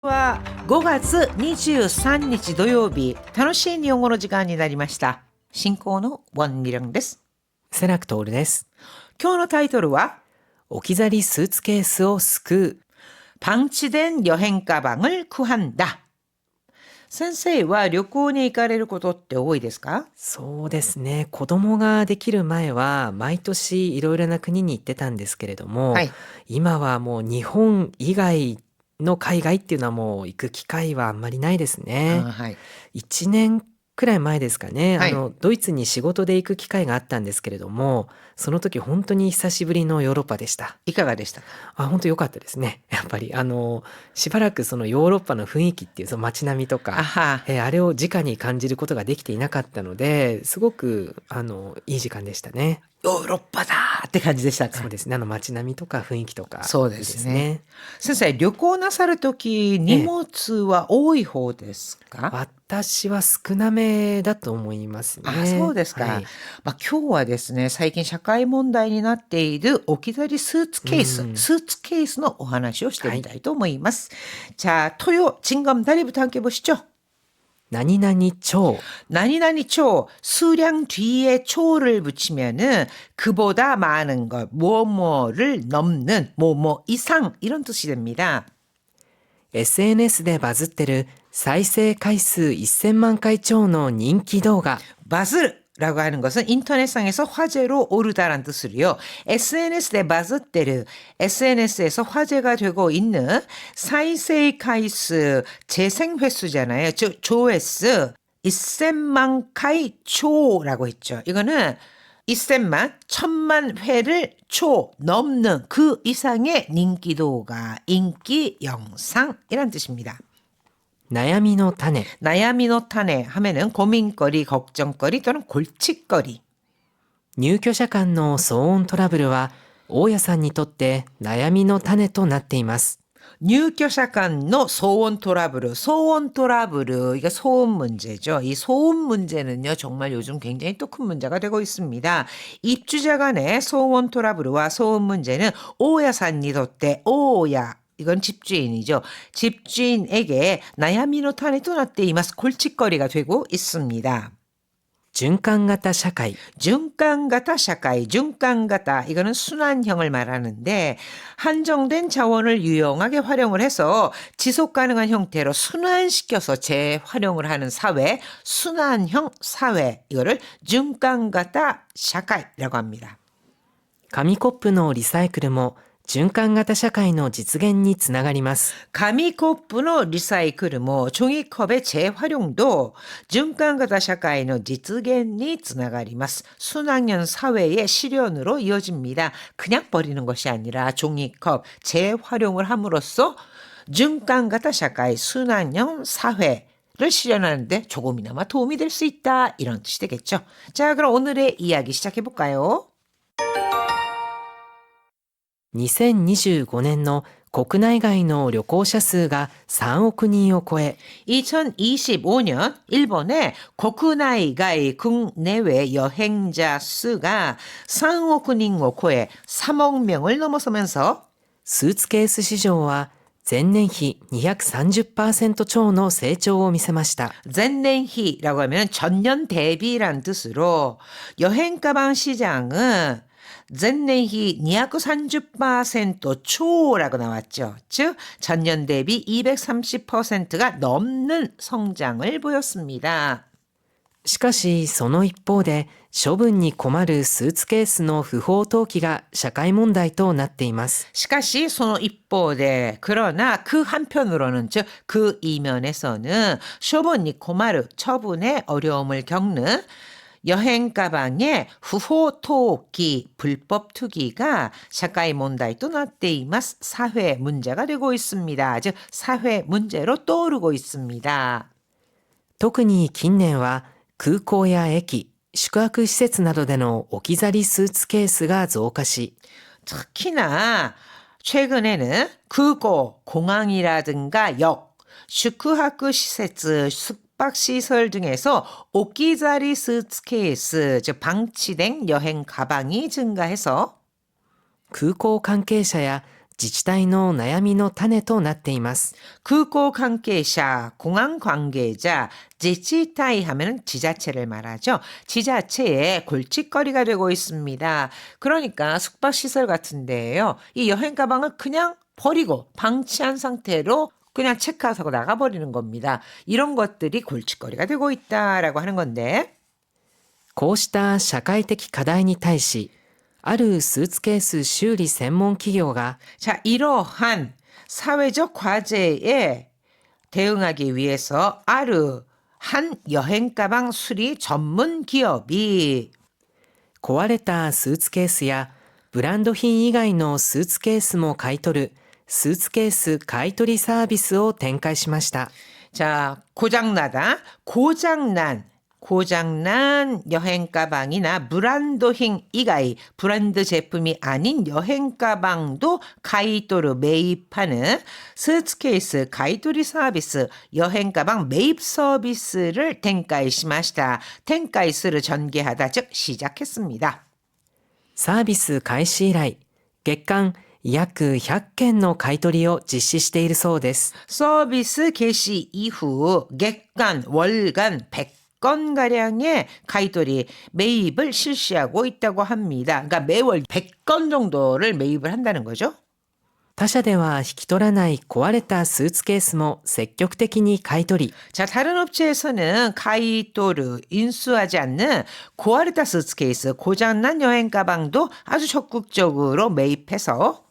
は5月23日土曜日、楽しい日本語の時間になりました。進行のウォンミリョンです。セラクトールです。今日のタイトルは置き去りスーツケースを救う。 방치된 여행 가방을 구한다。先生は旅行に行かれることって多いですか？そうですね。子供ができる前は毎年いろいろな国に行ってたんですけれども、はい。今はもう日本以外の海外っていうのはもう行く機会はあんまりないですね。はい。1年くらい前ですかね、はいドイツに仕事で行く機会があったんですけれども、その時本当に久しぶりのヨーロッパでした。いかがでしたか？本当良かったですね。やっぱりしばらくそのヨーロッパの雰囲気っていうその街並みとか、あれを直に感じることができていなかったので、すごくいい時間でしたね。ヨーロッパだーって感じでしたか？そうですね。街並みとか雰囲気とかそうですね。先生、旅行なさるとき荷物は多い方ですか？私は少なめだと思いますね。そうですか。はい。今日はですね、最近社会問題になっている置き去りスーツケース、スーツケースのお話をしてみたいと思います。자、 토요 진검다리부터 함께 보시죠. 何々町。 何々초, 수량 뒤에 초를 붙이면은 그보다 많은 것, 뭐뭐를 넘는, 뭐뭐 이상 이런 뜻이 됩니다. SNS でバズってる再生回数1000万回超の人気動画。 바즈라고 하는 것은 인터넷상에서 화제로 오르다라는 뜻으로요. SNS에 바즈테르, SNS에서 화제가 되고 있는 사이세이 카이스 재생 횟수잖아요. 즉 조회수 1000만 카이 초라고 했죠. 이거는 1000만, 1000만 회를 넘는 그 이상의 인기도가, 인기 영상이란 뜻입니다. 悩みの種。 나야미노 타네 하면은 고민거리, 걱정거리 또는 골칫거리. 入居者間の騒音トラブルは大家さんにとって悩みの種となっています。 入居者間の소원トラブル, 소원トラブル, 이게 소음 문제죠. 이 소음 문제는요, 정말 요즘 굉장히 또 큰 문제가 되고 있습니다. 입주자 간의 소원トラブル와 소음 문제는 오야산니とって, 오야, 이건 집주인이죠. 집주인에게 나야미노 타네となっています. 골칫거리가 되고 있습니다. 循環型社会。 循環型社会,循環型, 이거는 순환형을 말하는데 한정된 자원을 유용하게 활용을 해서 지속 가능한 형태로 순환시켜서 재활용을 하는 사회, 순환형 사회, 이거를 循環型社会라고 합니다. 紙コップのリサイクルも循環型社会の実現につながります。 紙コップのリサイクルも 종이컵의 재활용도 循環型社会の 実現に つながります. 순환형 사회의 실현으로 이어집니다. 그냥 버리는 것이 아니라 종이컵 재활용을 함으로써 循環型社会, 순환형 사회를 실현하는데 조금이나마 도움이 될 수 있다, 이런 뜻이 되겠죠. 자, 그럼 오늘의 이야기 시작해 볼까요? 2025年の国内外の旅行者数が3億人を超え、 2025년 일본의 국내외 국내외 여행자 수가 3억人を超え 3억 명을 넘어서면서 スーツケース市場は前年比 230%超の成長を見せました。 전년희라고 하면 전년 대비란 뜻으로 여행 가방 시장은 전년희 230% 초라고 나왔죠. 즉 전년 대비 230%가 넘는 성장을 보였습니다. しかしその一方で処分に困るスーツケースの不法投棄が社会問題となっています。 시카시 소노 입보대 그러나 그 한편으로는 즉 그 이면에서는 쇼본니 코마르 처분에 어려움을 겪는 여행 가방의 후호 토기 불법 투기가 사카이 문제에 또 나っています. 사회 문제가 되고 있습니다. 즉 사회 문제로 떠오르고 있습니다. 特に近年は空港や駅、宿泊施設などでの置き去りスーツケースが増加し、 특히나 최근에는空港, 공항이라든가 역,宿泊施設, 숙박시설 등에서 오키자리 스ーツケース, 즉 방치된 여행 가방이 증가해서 空港関係者や自治体の悩みの種となっています。空港관계자, 공항 관계자, 지치타이 하면은 지자체를 말하죠. 지자체의 골칫거리가 되고 있습니다. 그러니까 숙박시설 같은데요. 이 여행 가방을 그냥 버리고 방치한 상태로 그냥 체크아웃하고 나가버리는 겁니다. 이런 것들이 골칫거리가 되고 있다라고 하는 건데. こうした社会的課題に対し、あるスーツケース修理専門企業が 자, 이러한 사회적 과제에 대응하기 위해서 아르 한 여행 가방 수리 전문 기업이 壊れたスーツケースやブランド品以外のスーツケースも買い取るスーツケース買い取りサービスを展開しました。 자, 고장난 여행 가방이나 브란도행 이가이 브랜드 제품이 아닌 여행 가방도 가이도르 매입하는 스ーツケース 가이도리 서비스 여행 가방 매입 서비스를 텐카이しました. 텐카이する 전개하다 즉 시작했습니다. サービス開始以来、月間約100件の買い取りを実施しているそうです。 서비스 개시 이후月間, 월간 100건가량의 가이돌이 매입을 실시하고 있다고 합니다. 그러니까 매월 100건 정도를 매입을 한다는 거죠. 他社では引き取らない壊れたスーツケースも積極的に買い取り、 자, 다른 업체에서는 가이도르 인수하지 않는 고아르타 스ーツケース 고장난 여행 가방도 아주 적극적으로 매입해서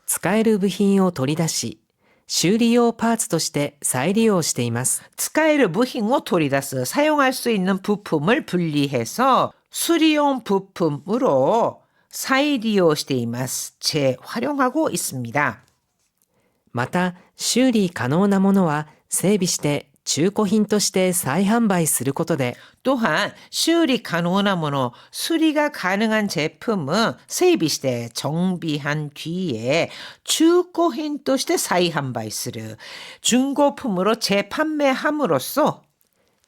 使える部品を取り出し、修理用パーツとして再利用しています。 스카이르 부힌오 토리다스 사용할 수 있는 부품을 분리해서 수리용 부품으로 사이리오しています. 재활용하고 있습니다. また、修理可能なものは整備して中古品として再販売することで 또한修理 가능한 모노, 수리가 가능한 제품은 세이비시대 정비한 뒤에 중고品 として 再販売する 중고품으로 재판매함으로써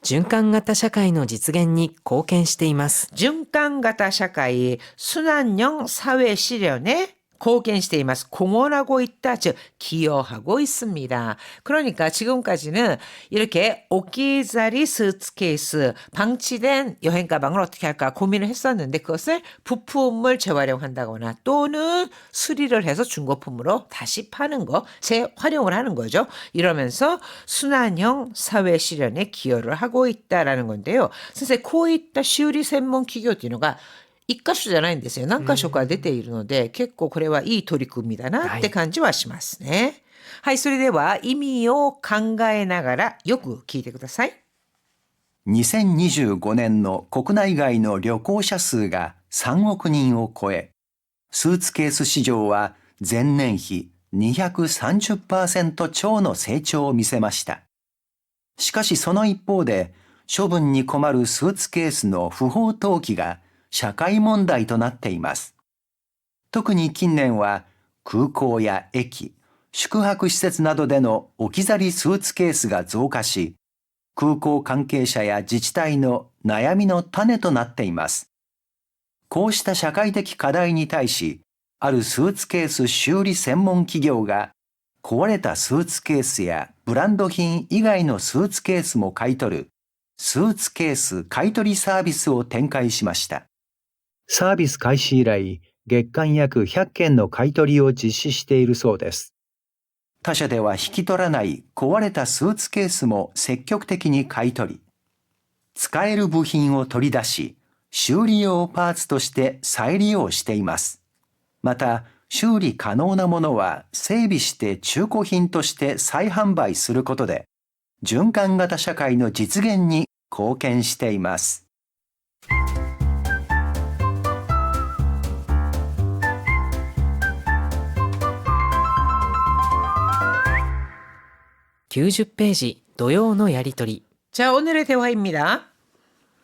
循環型社会の実現に貢献しています。 循環型 社会 순환형 사회 실현에貢献しています. 공헌하고 있다. 즉 기여하고 있습니다. 그러니까 지금까지는 이렇게 오키자리 스ーツケース 방치된 여행 가방을 어떻게 할까 고민을 했었는데 그것을 부품을 재활용한다거나 또는 수리를 해서 중고품으로 다시 파는 거, 재활용을 하는 거죠. 이러면서 순환형 사회 실현에 기여를 하고 있다라는 건데요. 선생님, こういった修理専門企業っていうのが一箇所じゃないんですよ。何箇所か出ているので、結構これはいい取り組みだなって感じはしますね。はい、それでは意味を考えながらよく聞いてください。2025年の国内外の旅行者数が3億人を超え、スーツケース市場は前年比 230% 超の成長を見せました。しかしその一方で、処分に困るスーツケースの不法投棄が社会問題となっています。特に近年は空港や駅、宿泊施設などでの置き去りスーツケースが増加し、空港関係者や自治体の悩みの種となっています。こうした社会的課題に対し、あるスーツケース修理専門企業が壊れたスーツケースやブランド品以外のスーツケースも買い取るスーツケース買取サービスを展開しました。サービス開始以来、月間約100件の買い取りを実施しているそうです。他社では引き取らない壊れたスーツケースも積極的に買い取り、使える部品を取り出し、修理用パーツとして再利用しています。また、修理可能なものは整備して中古品として再販売することで、循環型社会の実現に貢献しています。90ページ土曜のやりとり。 자, 오늘의 대화입니다.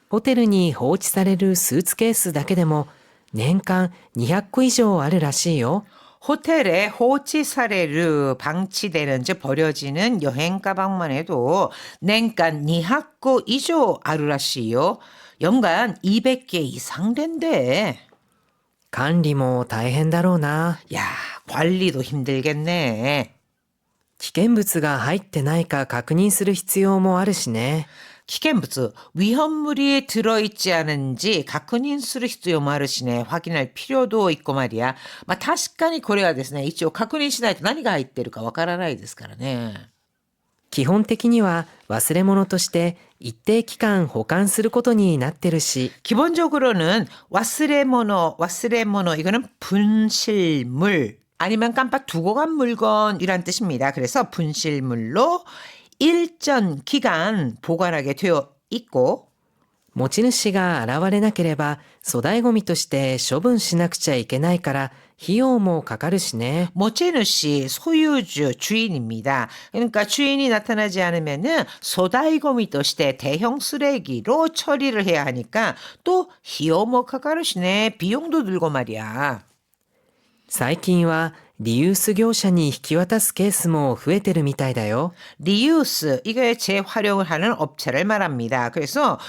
ホテルに放置されるスーツケースだけでも年間200個以上あるらしいよ。 호텔에 호치사레르 방치되는 즉 버려지는 여행 가방만 해도年間 200거 이조 아루라시요. 연간 200개 이상 된대. 管理も大変だろうな。 야, 관리도 힘들겠네. 危険物が入ってないか確認する必要もあるしね。 危険物, 위험물이 들어있지 않은지確認する必要もあるしね. 확인할 필요도 있고 말이야. 確かにこれはですね、一応確認しないと何が入ってるかわからないですからね。基本的には忘れ物として一定期間保管することになってるし、 기본적으로는 와스레모노, 이거는 분실물 아니면 깜빡 두고 간 물건이란 뜻입니다. 그래서 분실물로 일정 기간 보관하게 되어 있고, 持ち主が現れなければ粗大ごみとして処分しなくちゃいけないから費用もかかるしね。 모체누씨 소유주 주인입니다. 그러니까 주인이 나타나지 않으면은 소다이고미として 대형 쓰레기로 처리를 해야 하니까 또費用も かかるしね. 비용도 들고 말이야. 最近はリユース業者に引き渡すケースも増えてるみたいだよ。 리유스, 이게 재활용을 하는 업체를 말합니다. 그래서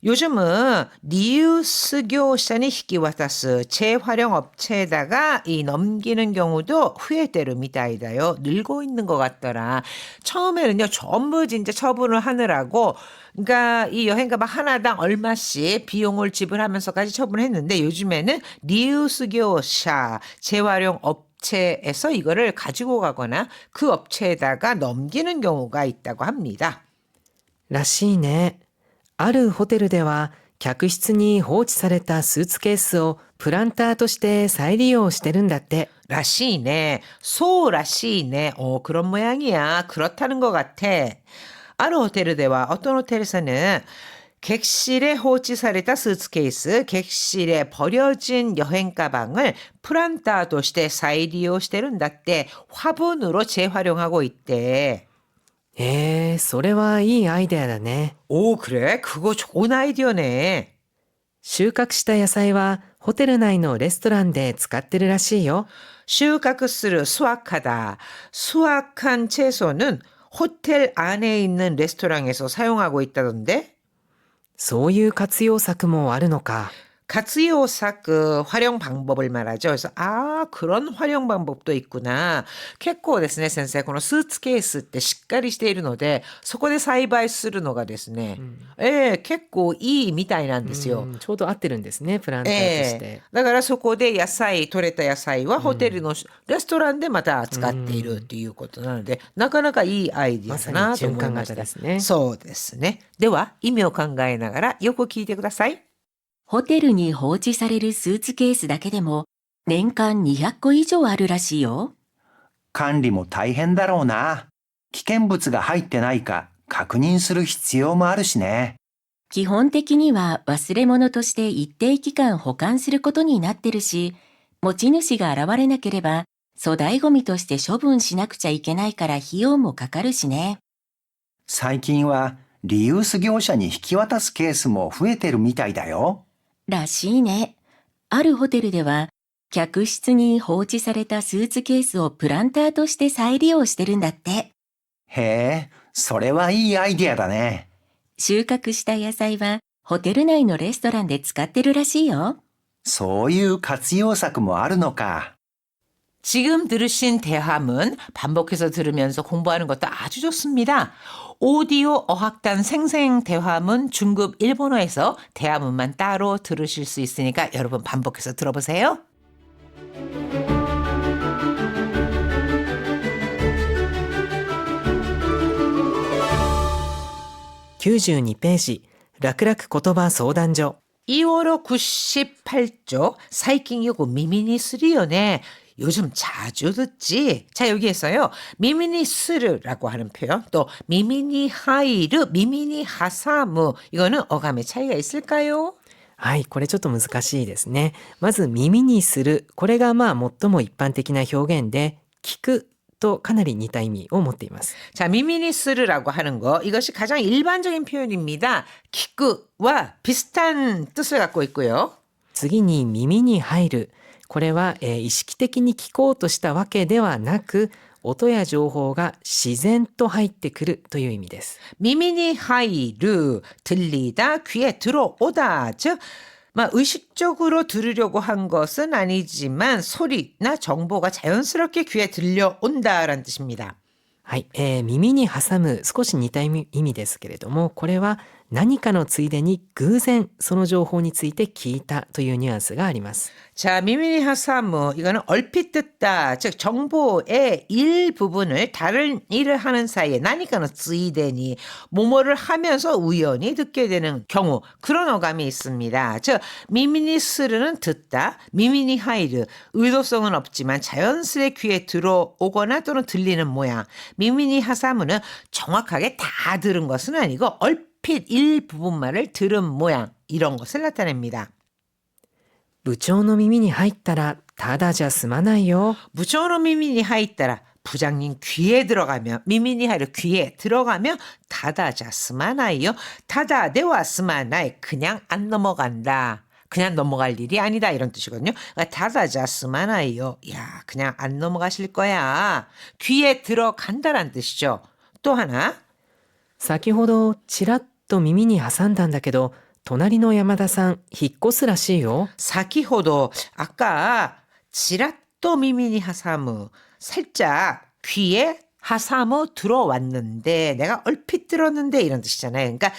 요즘은 리유스 교사니 히키와타스 재활용 업체에다가 이 넘기는 경우도 후회대로 미다이다요. 늘고 있는 것 같더라. 처음에는요, 전부 진짜 처분을 하느라고, 그러니까 이 여행가방 하나당 얼마씩 비용을 지불하면서까지 처분을 했는데 요즘에는 리유스 교사 재활용 업체에서 이거를 가지고 가거나 그 업체에다가 넘기는 경우가 있다고 합니다. らしいね。あるホテルでは客室に放置されたスーツケースをプランターとして再利用してるんだって。 라시네, 소라시네. 그런 모양이야. 그렇다는 것 같아. 아르 호텔에와 어떤 호텔에서는 객실에 호치사레타 스ーツケース, 객실에 버려진 여행 가방을 프란타として再利用してるんだって. 화분으로 재활용하고 있대. それはいいアイデアだね。 오, 그래? 그거 좋은 아이디어네. 収穫した野菜はホテル内のレストランで使ってるらしいよ。 収穫する 수확하다. 수확한 채소는 호텔 안에 있는 레스토랑에서 사용하고 있다던데? そういう活用策もあるのか。 가츠요삭 그 활용 방법을 말하죠. 그래서 그런 활용 방법도 있구나. 結構ですね, 선생. このスーツケースってしっかりしているので、そこで栽培するのがですね、結構いいみたいなんですよ。ちょうど合ってるんですね、プランターとして。だからそこで取れた野菜はホテルのレストランでまた使っているっていうことなので、なかなかいいアイディアだなと思いました。まさに循環型ですね。そうですね。では、意味を考えながらよく聞いてください。ホテルに放置されるスーツケースだけでも年間200個以上あるらしいよ。管理も大変だろうな。危険物が入ってないか確認する必要もあるしね。基本的には忘れ物として一定期間保管することになってるし、持ち主が現れなければ粗大ごみとして処分しなくちゃいけないから費用もかかるしね。最近はリユース業者に引き渡すケースも増えてるみたいだよ。らしいね。あるホテルでは客室に放置されたスーツケースをプランターとして再利用してるんだって。へえ、それはいいアイデアだね。収穫した野菜はホテル内のレストランで使ってるらしいよ。そういう活用策もあるのか。 지금 들으신 대화문 반복해서 들으면서 공부하는 것도 아주 좋습니다. 오디오 어학단 생생 대화문 중급 일본어에서 대화문만 따로 들으실 수 있으니까 여러분 반복해서 들어보세요. 92ページ、楽々言葉相談所。 2월호 98쪽 사이킹 요거 미미니스리요네. 요즘 자주 듣지. 자, 여기에서요. 미미니스르라고 하는 표현, 또 미미니하이르, 미미니하사무. 이거는 어감의 차이가 있을까요? はい、これちょっと難しいですね。まず耳にする。これが最も一般的な表現で、聞くとかなり似た意味を持っています。 자, 미미니스르라고 하는 거, 이것이 가장 일반적인 표현입니다. 키쿠와 비슷한 뜻을 갖고 있고요. 次に耳に入る。これは、意識的に聞こうとしたわけではなく、音や情報が自然と入ってくるという意味です。 미미니하이르, 들리다, 귀에 들어오다. 즉 의식적으로 들으려고 한 것은 아니지만 소리나 정보가 자연스럽게 귀에 들려온다라는 뜻입니다. はい、耳に挟む少し似た意味ですけれども、これは何かのついでに偶然その情報について聞いたというニュアンスがあります。 자, 미미니 하사무 이거는 얼핏 듣다, 즉 정보의 일부분을 다른 일을 하는 사이에 나니까는 쯔이데니 뭐뭐를 하면서 우연히 듣게 되는 경우, 그런 어감이 있습니다. 즉 미미니 스르는 듣다, 미미니 하이르 의도성은 없지만 자연스레 귀에 들어오거나 또는 들리는 모양, 미미니 하사무는 정확하게 다 들은 것은 아니고 얼핏 일부분만을 들은 모양, 이런 것을 나타냅니다. 部長の耳に入ったらただじゃ済まないよ。 부처로 미미니 하이따라 부장님 귀에 들어가면 미미니 하이를 귀에 들어가면 다다자 스마나이요. 다다 대와 스마나이 그냥 안 넘어간다. 그냥 넘어갈 일이 아니다 이런 뜻이거든요. 그러니까 다다자 스마나이요. 야 그냥 안 넘어가실 거야. 귀에 들어간다란 뜻이죠. 또 하나. 先ほどちらっと耳に挟んだんだけど、隣の山田さん引っ越すらしいよ。 사키호도 아까 지라또 미미니 하사무 살짝 귀에 하사무 들어왔는데 내가 얼핏 들었는데 이런 뜻이잖아요. 그러니까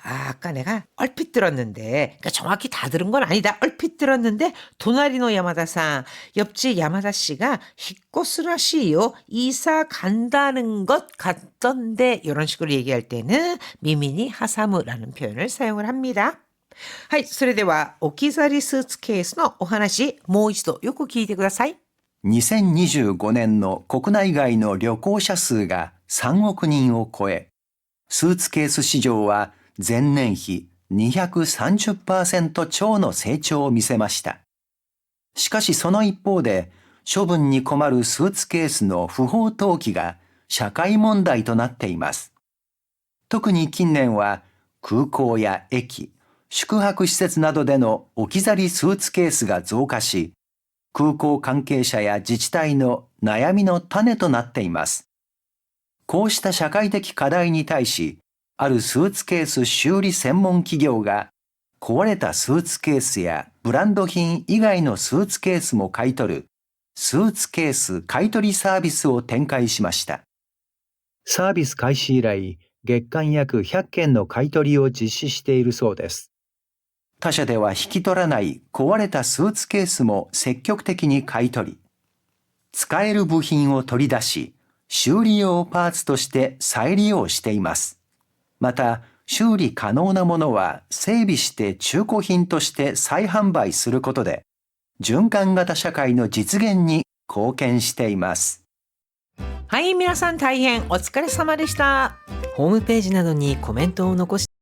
아까 내가 얼핏 들었는데 그러니까 정확히 다 들은 건 아니다. 얼핏 들었는데 도나리노 야마다상 옆집 야마다 씨가 히코스라시요 이사 간다는 것 같던데 이런 식으로 얘기할 때는 미미니 하사무라는 표현을 사용을 합니다. はい、それでは置き去りスーツケースのお話、もう一度よく聞いてください。2025年の国内外の旅行者数が3億人を超え、スーツケース市場は前年比230% 超の成長を見せました。しかしその一方で、処分に困るスーツケースの不法投棄が社会問題となっています。特に近年は空港や駅、宿泊施設などでの置き去りスーツケースが増加し、空港関係者や自治体の悩みの種となっています。こうした社会的課題に対し、あるスーツケース修理専門企業が、壊れたスーツケースやブランド品以外のスーツケースも買い取る、スーツケース買取サービスを展開しました。サービス開始以来、月間約100件の買い取りを実施しているそうです。他社では引き取らない壊れたスーツケースも積極的に買い取り、使える部品を取り出し、修理用パーツとして再利用しています。また、修理可能なものは整備して中古品として再販売することで、循環型社会の実現に貢献しています。はい、皆さん大変お疲れ様でした。ホームページなどにコメントを残して